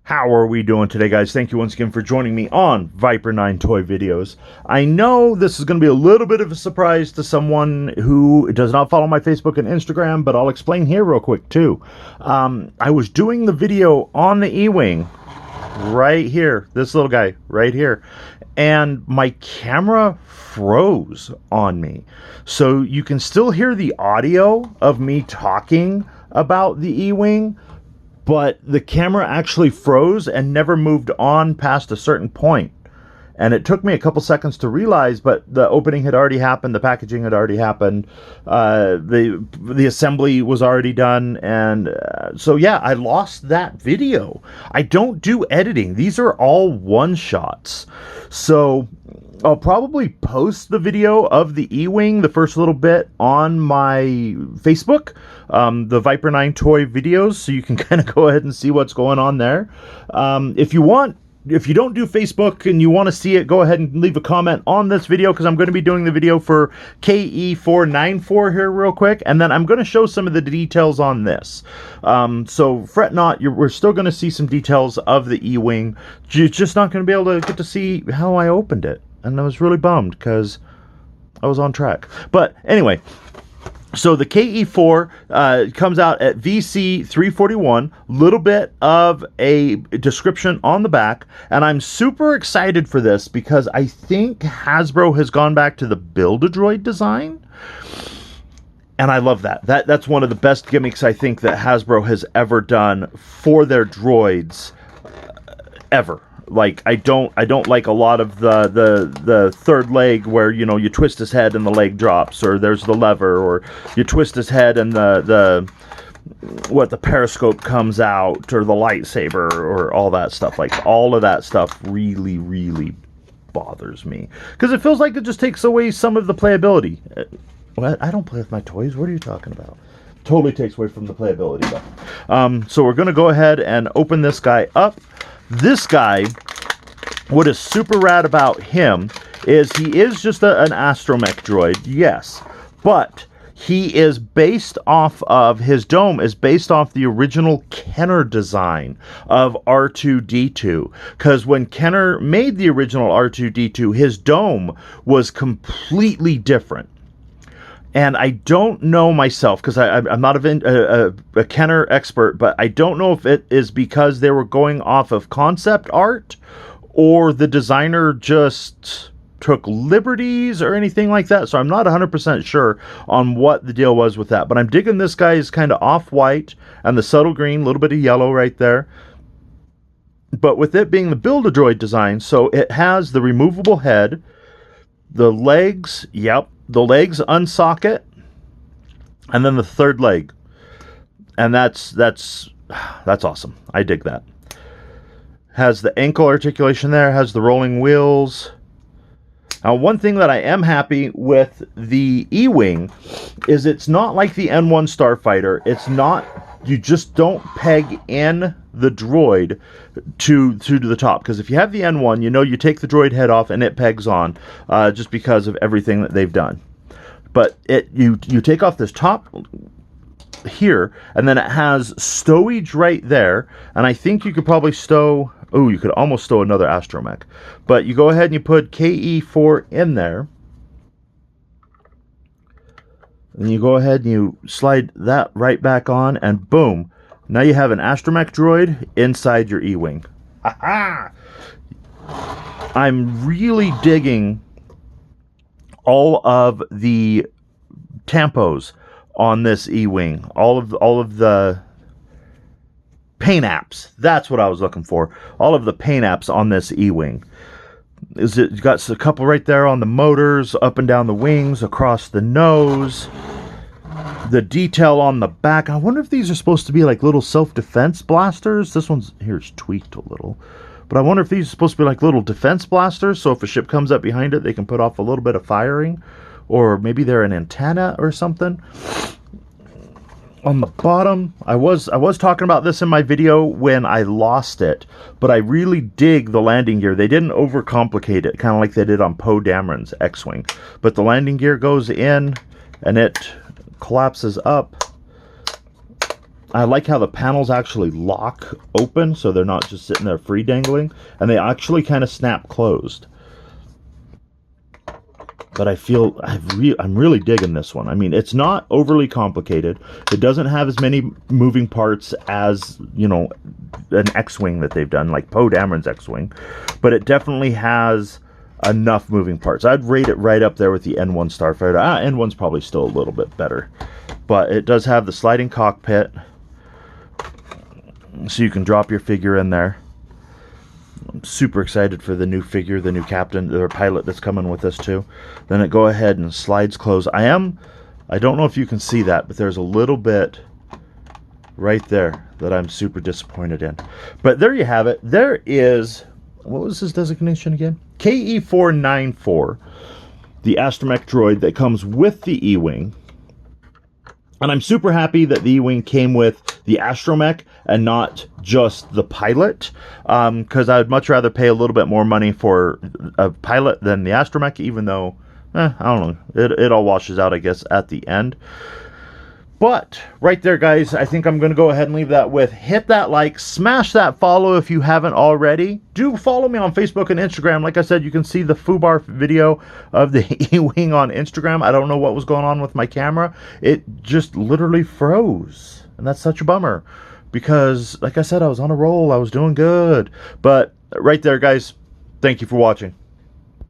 How are we doing today, guys? Thank you once again for joining me on Viper 9 Toy Videos. I know this is going to be a little bit of a surprise to someone who does not follow my Facebook and Instagram, but I'll explain here real quick too. I was doing the video on the E-Wing right here, this little guy right here, and my camera froze on me. So you can still hear the audio of me talking about the E-Wing, but the camera actually froze and never moved on past a certain point. And it took me a couple seconds to realize, but the opening had already happened, the packaging had already happened, the assembly was already done, and so yeah, I lost that video. I don't do editing. These are all one-shots. So I'll probably post the video of the E-Wing, the first little bit, on my Facebook, the Viper 9 Toy Videos, so you can kind of go ahead and see what's going on there. If you don't do Facebook and you want to see it, go ahead and leave a comment on this video, because I'm going to be doing the video for KE4-94 here real quick, and then I'm going to show some of the details on this. So fret not, we're still going to see some details of the E-Wing. You're just not going to be able to get to see how I opened it. And I was really bummed because I was on track. But anyway, so the KE4 comes out at VC341. Little bit of a description on the back. And I'm super excited for this because I think Hasbro has gone back to the Build-A-Droid design. And I love that. That's one of the best gimmicks I think that Hasbro has ever done for their droids ever. Like, I don't like a lot of the third leg where, you know, you twist his head and the leg drops, or there's the lever, or you twist his head and the periscope comes out, or the lightsaber, or all that stuff. Like, all of that stuff really, really bothers me, because it feels like it just takes away some of the playability. What? I don't play with my toys. What are you talking about? Totally takes away from the playability, though. So we're going to go ahead and open this guy up. This guy, what is super rad about him is he is just an Astromech droid, yes, but he is based off of, his dome is based off the original Kenner design of R2-D2, because when Kenner made the original R2-D2, his dome was completely different. And I don't know myself, because I'm not a Kenner expert, but I don't know if it is because they were going off of concept art, or the designer just took liberties or anything like that. So I'm not 100% sure on what the deal was with that. But I'm digging this guy's kind of off-white and the subtle green, a little bit of yellow right there. But with it being the Build-A-Droid design, so it has the removable head, the legs, yep, the legs unsocket, and then the third leg, and that's awesome. I dig that. Has the ankle articulation there, has the rolling wheels. Now, one thing that I am happy with the E-Wing is it's not like the N1 Starfighter. It's not, you just don't peg in the droid to the top, because if you have the N1, you know, you take the droid head off and it pegs on, just because of everything that they've done. But you take off this top here, and then it has stowage right there, and I think you could probably stow, oh, you could almost stow another Astromech. But you go ahead and you put KE4 in there, and you go ahead and you slide that right back on, and boom, now you have an Astromech droid inside your E-Wing. Aha! I'm really digging all of the tampos on this E-Wing. All of the paint apps. That's what I was looking for. All of the paint apps on this E-Wing. It's got a couple right there on the motors, up and down the wings, across the nose. The detail on the back. I wonder if these are supposed to be like little self-defense blasters. This one's here's tweaked a little. But I wonder if these are supposed to be like little defense blasters, so if a ship comes up behind it, they can put off a little bit of firing. Or maybe they're an antenna or something. On the bottom, I was talking about this in my video when I lost it, but I really dig the landing gear. They didn't overcomplicate it, kind of like they did on Poe Dameron's X-Wing. But the landing gear goes in, and it collapses up I like how the panels actually lock open, so they're not just sitting there free dangling, and they actually kind of snap closed. But I feel I'm really digging this one. I mean, it's not overly complicated. It doesn't have as many moving parts as, you know, an X-Wing that they've done, like Poe Dameron's X-Wing. But it definitely has enough moving parts. I'd rate it right up there with the N1 Starfighter. N1's probably still a little bit better. But it does have the sliding cockpit, so you can drop your figure in there. I'm super excited for the new figure, the new captain or pilot that's coming with us too. Then it go ahead and slides close. I don't know if you can see that, but there's a little bit right there that I'm super disappointed in. But there you have it. There is, what was his designation again? KE4-94, the Astromech droid that comes with the E-Wing. And I'm super happy that the E-Wing came with the Astromech and not just the pilot, because I would much rather pay a little bit more money for a pilot than the Astromech, even though, I don't know, it all washes out, I guess, at the end. But right there, guys, I think I'm going to go ahead and leave that with, hit that like, smash that follow if you haven't already. Do follow me on Facebook and Instagram. Like I said, you can see the FUBAR video of the E-Wing on Instagram. I don't know what was going on with my camera. It just literally froze. And that's such a bummer. Because, like I said, I was on a roll. I was doing good. But right there, guys, thank you for watching.